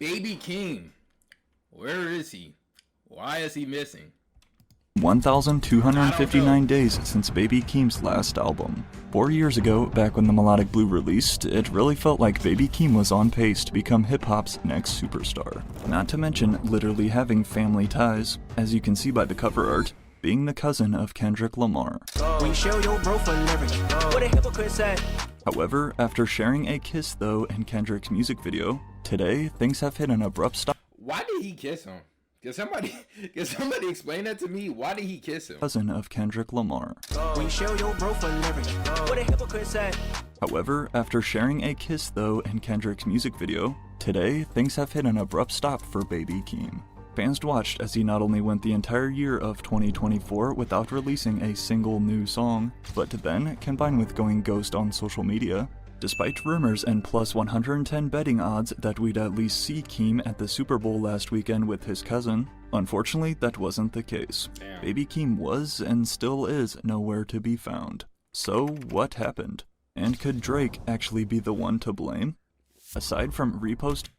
Baby Keem. Where is he? Why is he missing? 1,259 days since Baby Keem's last album. 4 years ago, back when the Melodic Blue released, it really felt like Baby Keem was on pace to become hip-hop's next superstar. Not to mention literally having family ties, as you can see by the cover art, being the cousin of Kendrick Lamar. However, after sharing a kiss though in Kendrick's music video, today things have hit an abrupt stop. Why did he kiss him? Can somebody explain that to me? Why did he kiss him? Cousin of Kendrick Lamar. However, after sharing a kiss though in Kendrick's music video, today things have hit an abrupt stop for Baby Keem. Fans watched as he not only went the entire year of 2024 without releasing a single new song, but then, combined with going ghost on social media, despite rumors and plus 110 betting odds that we'd at least see Keem at the Super Bowl last weekend with his cousin, unfortunately that wasn't the case. Damn. Baby Keem was and still is nowhere to be found. So what happened? And could Drake actually be the one to blame? Aside from repost,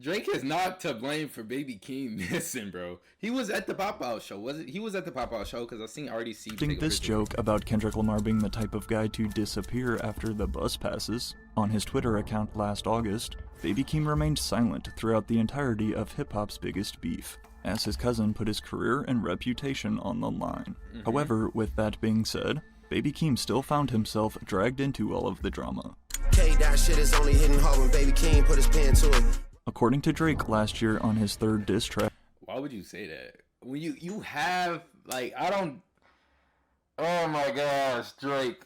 Drake is not to blame for Baby Keem missing, bro. He was at the Pop-Out show, was it? He was at the Pop-Out show because I've seen RDC. This joke about Kendrick Lamar being the type of guy to disappear after the bus passes on his Twitter account last August, Baby Keem remained silent throughout the entirety of hip-hop's biggest beef, as his cousin put his career and reputation on the line. However, with that being said, Baby Keem still found himself dragged into all of the drama. That shit is only hitting hard when Baby Keem put his pen to it. According to Drake last year on his third diss track. Why would you say that? When you have, like, I don't... Oh my gosh, Drake.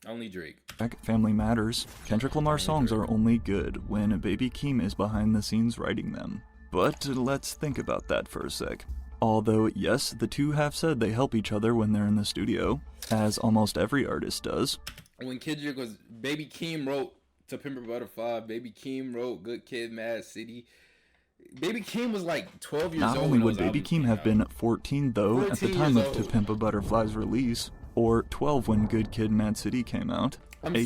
Only Drake. Family Matters. Kendrick Lamar songs are only good when Baby Keem is behind the scenes writing them. But let's think about that for a sec. Although, yes, the two have said they help each other when they're in the studio, as almost every artist does. When Kendrick was... Baby Keem wrote To Pimp a Butterfly, Baby Keem wrote Good Kid, Mad City. Baby Keem was like 12 years old. Not only would Baby Keem have been 14 though at the time of To Pimp a Butterfly's release, or 12 when Good Kid, Mad City came out,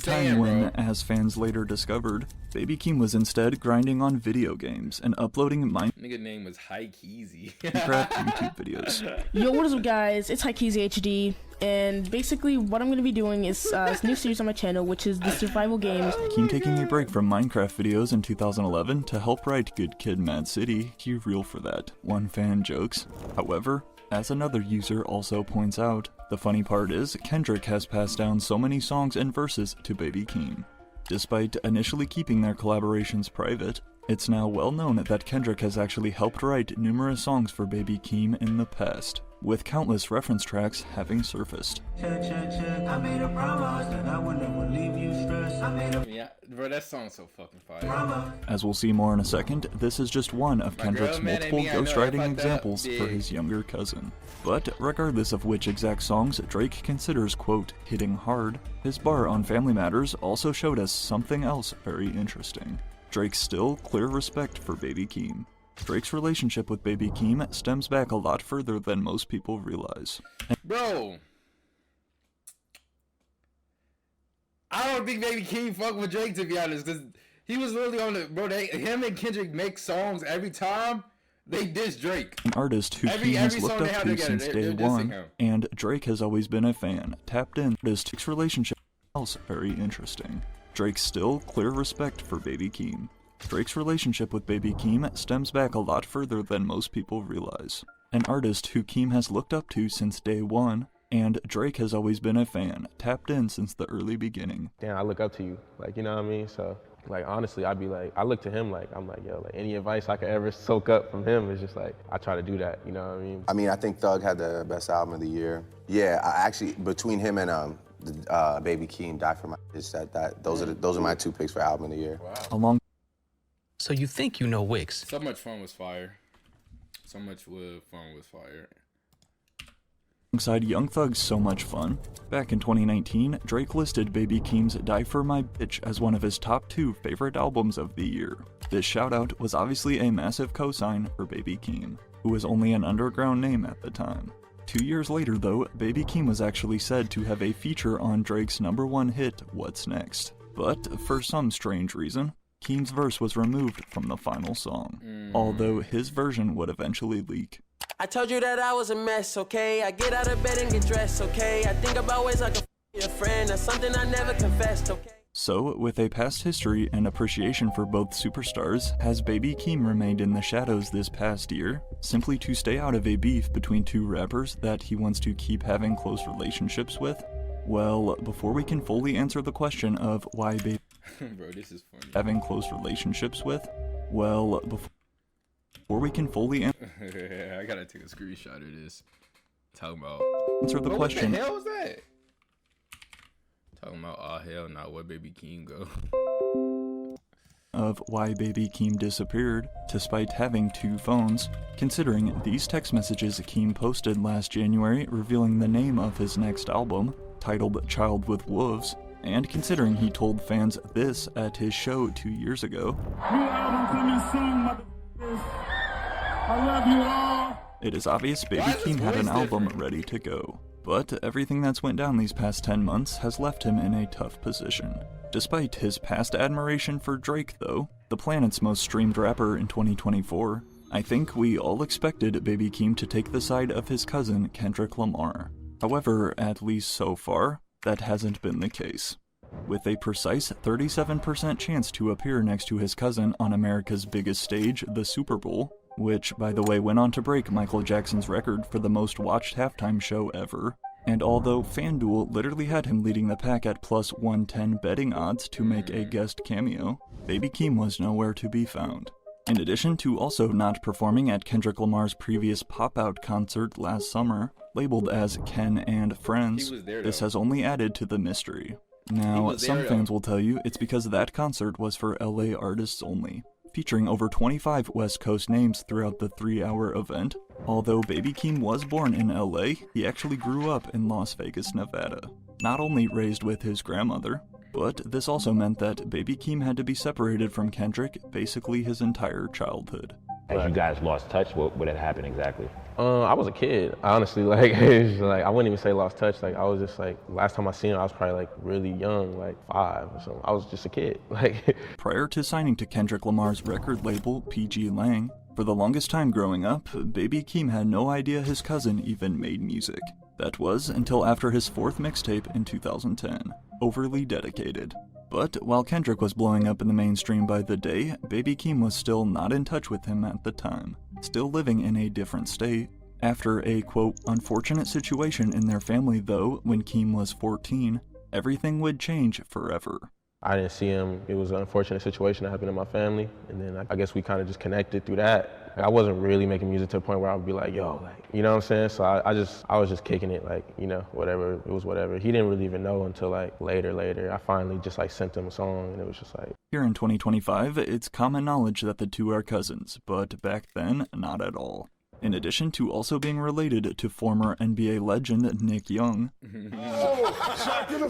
time when, as fans later discovered, Baby Keem was instead grinding on video games and uploading Nigga name was Hikeezy. Minecraft YouTube videos. Yo, what is up guys, it's Hikeezy HD, and basically what I'm going to be doing is this new series on my channel, which is the survival games. Keem taking a break from Minecraft videos in 2011 to help write Good Kid, Mad City. He real for that, one fan jokes. However, as another user also points out, the funny part is Kendrick has passed down so many songs and verses to Baby Keem. Despite initially keeping their collaborations private, it's now well known that Kendrick has actually helped write numerous songs for Baby Keem in the past, with countless reference tracks having surfaced. Yeah, bro, that song's so fucking fire. As we'll see more in a second, this is just one of Kendrick's multiple ghostwriting examples for his younger cousin. But regardless of which exact songs Drake considers, quote, hitting hard, his bar on Family Matters also showed us something else very interesting. Drake's still clear respect for Baby Keem. Drake's relationship with Baby Keem stems back a lot further than most people realize. Bro, I don't think Baby Keem fuck with Drake, to be honest, because he was literally on the... Bro, him and Kendrick make songs every time they diss Drake. An artist who Keem has looked up to since day one, and Drake has always been a fan, tapped in. Drake's relationship is very interesting. Drake's still clear respect for Baby Keem. Drake's relationship with Baby Keem stems back a lot further than most people realize. An artist who Keem has looked up to since day one, and Drake has always been a fan, tapped in since the early beginning. Damn, I look up to you, like, you know what I mean? So, like, honestly, I'd be like, I look to him like, I'm like, yo, like, any advice I could ever soak up from him is just like, I try to do that, you know what I mean? I think Thug had the best album of the year. Yeah, I actually, between him and Baby Keem, Die For My Bitch, those are my two picks for album of the year. Wow. So you think you know Wicks? So Much Fun was fire. So Much Fun was fire. Alongside Young Thug's So Much Fun, back in 2019, Drake listed Baby Keem's Die For My Bitch as one of his top 2 favorite albums of the year. This shoutout was obviously a massive cosign for Baby Keem, who was only an underground name at the time. 2 years later though, Baby Keem was actually said to have a feature on Drake's #1 hit, What's Next. But for some strange reason, Keem's verse was removed from the final song, although his version would eventually leak. I told you that I was a mess, okay? I get out of bed and get dressed, okay? I think about ways I can your friend. That's something I never confessed, okay? So, with a past history and appreciation for both superstars, has Baby Keem remained in the shadows this past year, simply to stay out of a beef between two rappers that he wants to keep having close relationships with? Well, before we can fully answer the question of why Baby Bro, this is funny. having close relationships with, well, before we can fully I gotta take a screenshot of this. Talking about answer the question. What the hell was that? Talking about, oh hell no, where Baby Keem go? Of why Baby Keem disappeared, despite having two phones, considering these text messages Keem posted last January revealing the name of his next album, titled Child with Wolves, and considering he told fans this at his show 2 years ago. New album coming soon, motherfuckers. I love you all. It is obvious Baby Keem had an album ready to go. But everything that's went down these past 10 months has left him in a tough position. Despite his past admiration for Drake though, the planet's most streamed rapper in 2024, I think we all expected Baby Keem to take the side of his cousin Kendrick Lamar. However, at least so far, that hasn't been the case. With a precise 37% chance to appear next to his cousin on America's biggest stage, the Super Bowl, which, by the way, went on to break Michael Jackson's record for the most watched halftime show ever. And although FanDuel literally had him leading the pack at plus 110 betting odds to make a guest cameo, Baby Keem was nowhere to be found. In addition to also not performing at Kendrick Lamar's previous pop-out concert last summer, labeled as Ken and Friends, this has only added to the mystery. Now, some fans will tell you it's because that concert was for LA artists only, featuring over 25 West Coast names throughout the 3-hour event. Although Baby Keem was born in LA, he actually grew up in Las Vegas, Nevada. Not only raised with his grandmother, but this also meant that Baby Keem had to be separated from Kendrick basically his entire childhood. As you guys lost touch, what had happened exactly? I was a kid, honestly. Like, it's just like I wouldn't even say lost touch. Like, I was just like, last time I seen him, I was probably like really young, like 5 or something. I was just a kid. Like, prior to signing to Kendrick Lamar's record label PGLang, for the longest time growing up, Baby Keem had no idea his cousin even made music. That was until after his 4th mixtape in 2010, Overly Dedicated. But while Kendrick was blowing up in the mainstream by the day, Baby Keem was still not in touch with him at the time, still living in a different state. After a, quote, unfortunate situation in their family though, when Keem was 14, everything would change forever. I didn't see him. It was an unfortunate situation that happened in my family, and then I guess we kind of just connected through that. Like, I wasn't really making music to the point where I would be like, yo, like, you know what I'm saying? So I was just kicking it, like, you know, whatever, it was whatever. He didn't really even know until like later. I finally just like sent him a song, and it was just like. Here in 2025, it's common knowledge that the two are cousins, but back then, not at all. In addition to also being related to former NBA legend Nick Young. Shot to the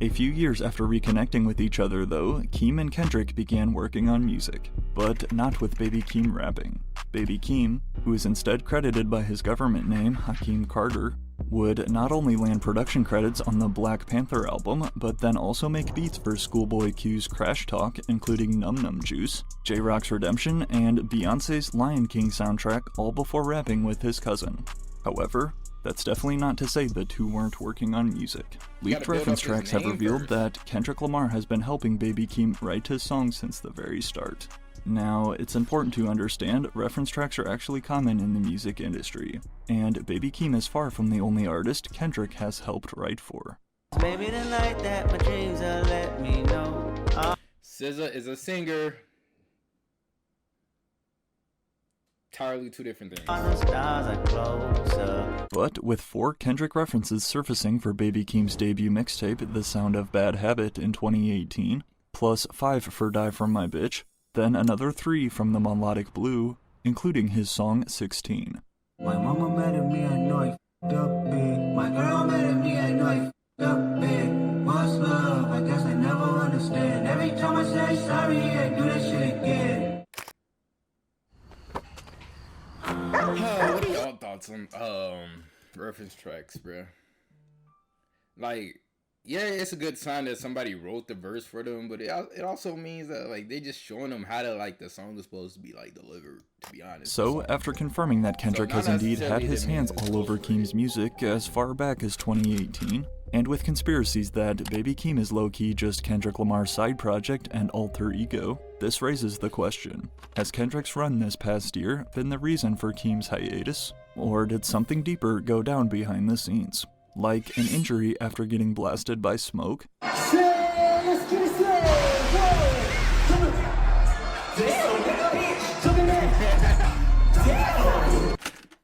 A few years after reconnecting with each other though, Keem and Kendrick began working on music, but not with Baby Keem rapping. Baby Keem, who is instead credited by his government name, Hakeem Carter, would not only land production credits on the Black Panther album, but then also make beats for Schoolboy Q's Crash Talk, including Num Num Juice, J-Rock's Redemption, and Beyonce's Lion King soundtrack, all before rapping with his cousin. However, that's definitely not to say the two weren't working on music. Leaked reference tracks have revealed that Kendrick Lamar has been helping Baby Keem write his songs since the very start. Now, it's important to understand reference tracks are actually common in the music industry, and Baby Keem is far from the only artist Kendrick has helped write for. Maybe the night that my dreams will let me know. SZA is a singer. Entirely two different things. But with 4 Kendrick references surfacing for Baby Keem's debut mixtape, The Sound of Bad Habit in 2018, plus 5 for Die From My Bitch, then another 3 from the Melodic Blue, including his song 16. My mama mad at me, I know I f***ed up big. My girl mad at me, I know I f***ed up big. What's love? I guess I never understand. Every time I say sorry, I do that shit again. What do y'all thought thoughts on reference tracks, bro. Like, yeah, it's a good sign that somebody wrote the verse for them, but it also means that like they just showing them how to like the song is supposed to be like delivered. To be honest. So, after confirming that Kendrick has indeed had his hands all over Keem's music as far back as 2018, and with conspiracies that Baby Keem is low-key just Kendrick Lamar's side project and alter ego, this raises the question: has Kendrick's run this past year been the reason for Keem's hiatus? Or did something deeper go down behind the scenes? Like an injury after getting blasted by smoke?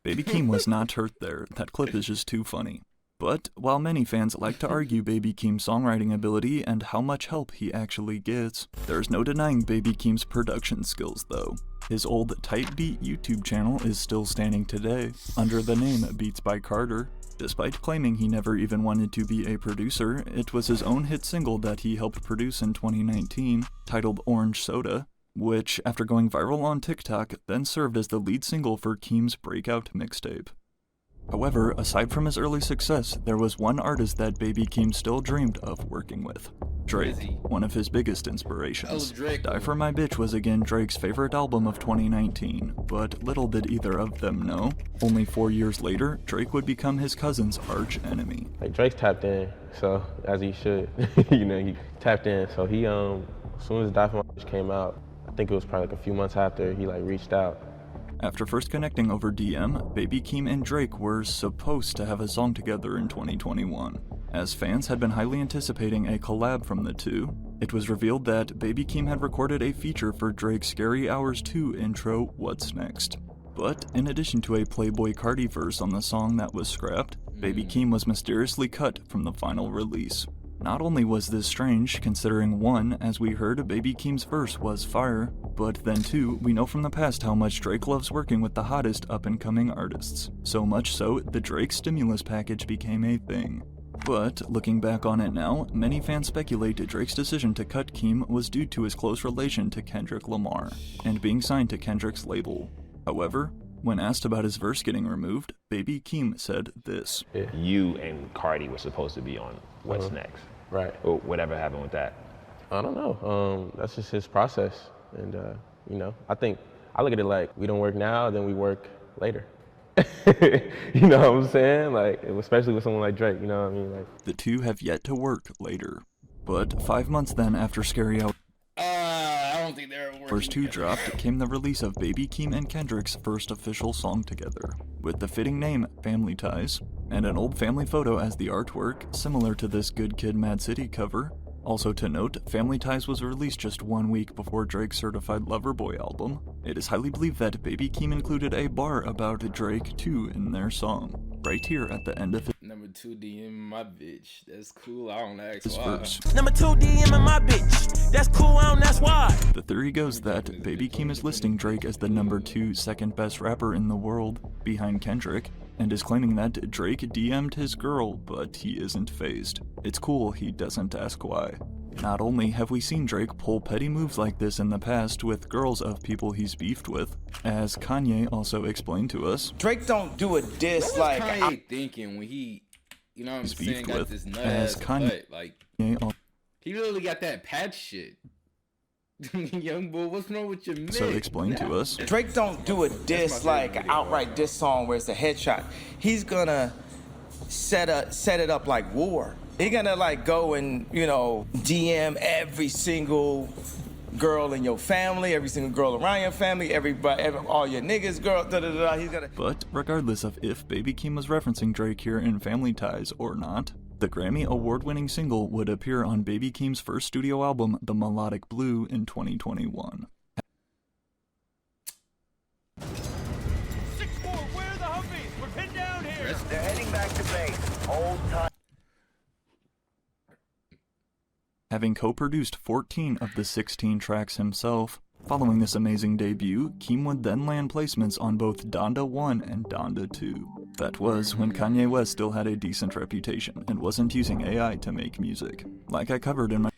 Baby Keem was not hurt there, that clip is just too funny. But while many fans like to argue Baby Keem's songwriting ability and how much help he actually gets, there's no denying Baby Keem's production skills though. His old Tight Beat YouTube channel is still standing today, under the name Beats by Carter. Despite claiming he never even wanted to be a producer, it was his own hit single that he helped produce in 2019, titled Orange Soda, which, after going viral on TikTok, then served as the lead single for Keem's breakout mixtape. However, aside from his early success, there was one artist that Baby Keem still dreamed of working with: Drake, one of his biggest inspirations. Die For My Bitch was again Drake's favorite album of 2019, but little did either of them know, only 4 years later, Drake would become his cousin's arch enemy. Like, Drake's tapped in, so, as he should, you know, he tapped in, so he, as soon as Die For My Bitch came out, I think it was probably like a few months after, he like reached out. After first connecting over DM, Baby Keem and Drake were supposed to have a song together in 2021. As fans had been highly anticipating a collab from the two, it was revealed that Baby Keem had recorded a feature for Drake's Scary Hours 2 intro, What's Next. But in addition to a Playboy Cardi verse on the song that was scrapped, Baby Keem was mysteriously cut from the final release. Not only was this strange, considering 1, as we heard, Baby Keem's verse was fire, but then 2, we know from the past how much Drake loves working with the hottest up-and-coming artists. So much so, the Drake stimulus package became a thing. But, looking back on it now, many fans speculate Drake's decision to cut Keem was due to his close relation to Kendrick Lamar, and being signed to Kendrick's label. However, when asked about his verse getting removed, Baby Keem said this. You and Cardi were supposed to be on What's Next. Right. Or whatever happened with that? I don't know. That's just his process. And, you know, I look at it like, we don't work now, then we work later. You know what I'm saying? Like, especially with someone like Drake, you know what I mean? Like, the two have yet to work later. But 5 months then after Scary Hours I don't think they're working First 2 together. dropped came the release of Baby Keem and Kendrick's first official song together, with the fitting name Family Ties, and an old family photo as the artwork, similar to this Good Kid, Mad City cover. Also to note, Family Ties was released just 1 week before Drake's Certified Lover Boy album. It is highly believed that Baby Keem included a bar about Drake too in their song, right here at the end of his Number 2 DM my bitch. That's cool. I don't ask this why. verse. Number 2 DM in my bitch. That's cool, I don't ask why. The theory goes that Baby Keem is listing Drake as the number 2 second best rapper in the world, behind Kendrick, and is claiming that Drake DM'd his girl, but he isn't phased. It's cool he doesn't ask why. Not only have we seen Drake pull petty moves like this in the past with girls of people he's beefed with, as Kanye also explained to us, Drake don't do a diss like Kanye thinking when he, you know what I'm he's saying, beefed got with, this nut as ass Kanye butt. Like, he literally got that patch shit. Young boy, what's wrong with your man? So explain to us. Drake don't do a diss like an outright diss song where it's a headshot. He's gonna set it up like war. He's gonna like go and, you know, DM every single girl in your family, every single girl around your family, all your niggas, girl, He's gonna. But regardless of if Baby Keem was referencing Drake here in Family Ties or not, the Grammy award-winning single would appear on Baby Keem's first studio album, The Melodic Blue, in 2021. 6-4, where are the Humvees? We're pinned down here. They're heading back to base. Hold tight. Having co-produced 14 of the 16 tracks himself, following this amazing debut, Keem would then land placements on both Donda 1 and Donda 2. That was when Kanye West still had a decent reputation and wasn't using AI to make music, like I covered in my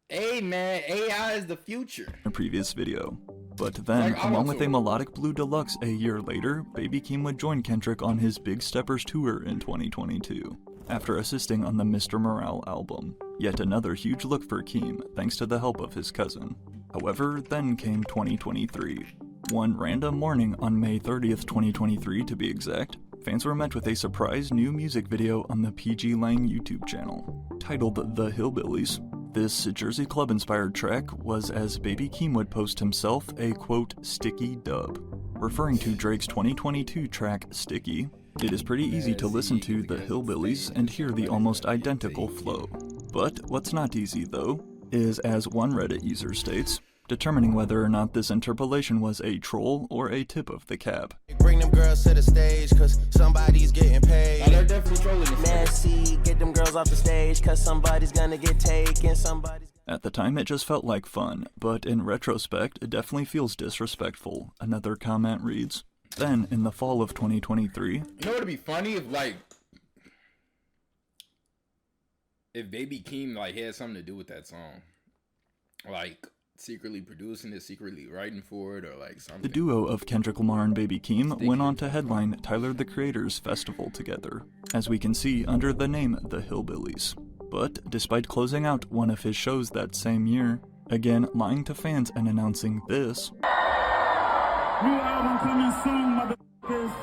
Hey man, AI is the future. previous video. But then, along with a Melodic Blue Deluxe a year later, Baby Keem would join Kendrick on his Big Steppers tour in 2022, after assisting on the Mr. Morale album. Yet another huge look for Keem, thanks to the help of his cousin. However, then came 2023. One random morning on May 30th, 2023 to be exact, fans were met with a surprise new music video on the PGLang YouTube channel, titled The Hillbillies. This Jersey Club-inspired track was as Baby Keem would post himself a quote, sticky dub, referring to Drake's 2022 track Sticky. It is pretty easy to listen to The Hillbillies and hear the almost identical flow. But what's not easy though, is as one Reddit user states, determining whether or not this interpolation was a troll or a tip of the cap. Bring them girls to the stage, cause somebody's getting paid. They're definitely trolling. Messy, get them girls off the stage, cause somebody's gonna get taken, At the time it just felt like fun, but in retrospect it definitely feels disrespectful, another comment reads. Then, in the fall of 2023... You know what'd be funny if Baby Keem, had something to do with that song? Secretly producing it, secretly writing for it, or something. The duo of Kendrick Lamar and Baby Keem went on to headline Tyler the Creator's festival together, as we can see under the name The Hillbillies. But despite closing out one of his shows that same year, again lying to fans and announcing this... New album coming soon, motherfuckers.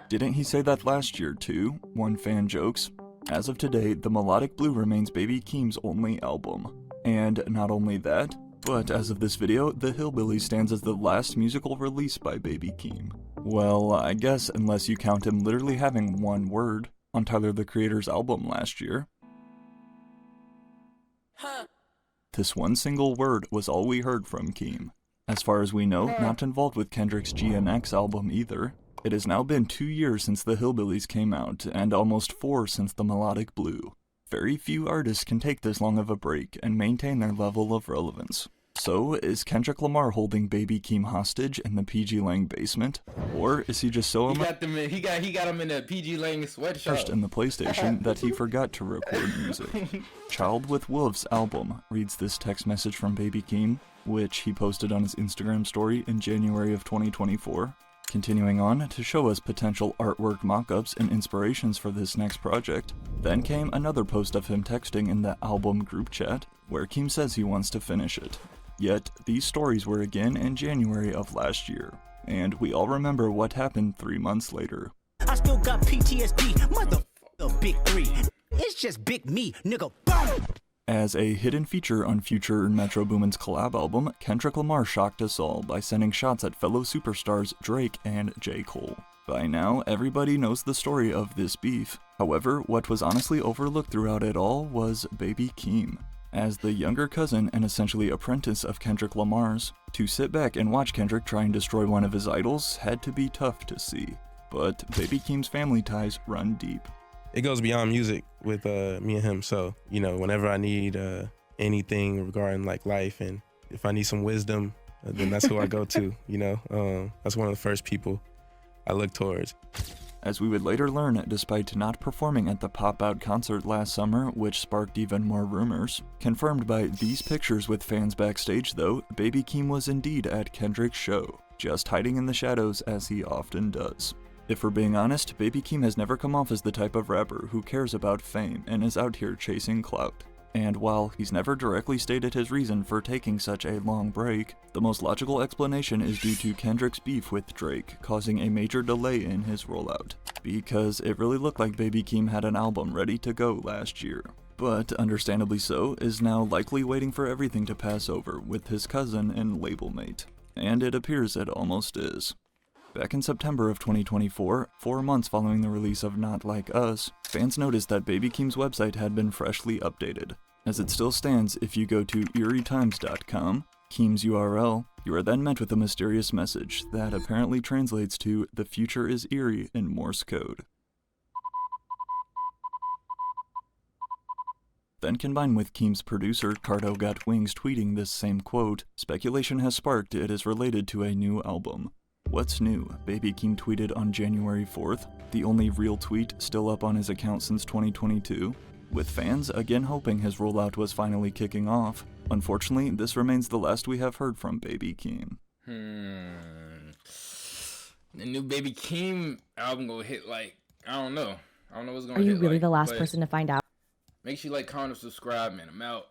Didn't he say that last year too? One fan jokes. As of today, the Melodic Blue remains Baby Keem's only album. And not only that, but as of this video, The Hillbillies stands as the last musical release by Baby Keem. Well, I guess unless you count him literally having one word on Tyler the Creator's album last year. This one single word was all we heard from Keem. As far as we know, not involved with Kendrick's GNX album either. It has now been 2 years since The Hillbillies came out, and almost 4 since The Melodic Blue. Very few artists can take this long of a break and maintain their level of relevance. So, is Kendrick Lamar holding Baby Keem hostage in the PGLang basement? Or is he just so he got him in the PGLang sweatshop immersed in the PlayStation that he forgot to record music? Child with Wolves album, reads this text message from Baby Keem, which he posted on his Instagram story in January of 2024. Continuing on to show us potential artwork mock-ups and inspirations for this next project. Then came another post of him texting in the album group chat, where Keem says he wants to finish it. Yet, these stories were again in January of last year, and we all remember what happened 3 months later. I still got PTSD, motherfucker, big 3. It's just big me, nigga, boom! As a hidden feature on Future and Metro Boomin's collab album, Kendrick Lamar shocked us all by sending shots at fellow superstars Drake and J. Cole. By now, everybody knows the story of this beef. However, what was honestly overlooked throughout it all was Baby Keem. As the younger cousin and essentially apprentice of Kendrick Lamar's, to sit back and watch Kendrick try and destroy one of his idols had to be tough to see. But Baby Keem's family ties run deep. It goes beyond music with me and him. So, whenever I need anything regarding life, and if I need some wisdom, then that's who I go to, That's one of the first people I look towards. As we would later learn, despite not performing at the Pop Out concert last summer, which sparked even more rumors, confirmed by these pictures with fans backstage though, Baby Keem was indeed at Kendrick's show, just hiding in the shadows as he often does. If we're being honest, Baby Keem has never come off as the type of rapper who cares about fame and is out here chasing clout. And while he's never directly stated his reason for taking such a long break, the most logical explanation is due to Kendrick's beef with Drake, causing a major delay in his rollout. Because it really looked like Baby Keem had an album ready to go last year. But, understandably so, is now likely waiting for everything to pass over with his cousin and label mate. And it appears it almost is. Back in September of 2024, 4 months following the release of Not Like Us, fans noticed that Baby Keem's website had been freshly updated. As it still stands, if you go to eerietimes.com, Keem's URL, you are then met with a mysterious message that apparently translates to "The future is eerie" in Morse code. Then combined with Keem's producer Cardo Got Wings tweeting this same quote, speculation has sparked it is related to a new album. What's new? Baby Keem tweeted on January 4th, the only real tweet still up on his account since 2022, with fans again hoping his rollout was finally kicking off. Unfortunately, this remains the last we have heard from Baby Keem. The new Baby Keem album gonna hit like, I don't know what's gonna Are hit. you really like, the last but person to find out? Make sure you like, comment, and subscribe, man. I'm out.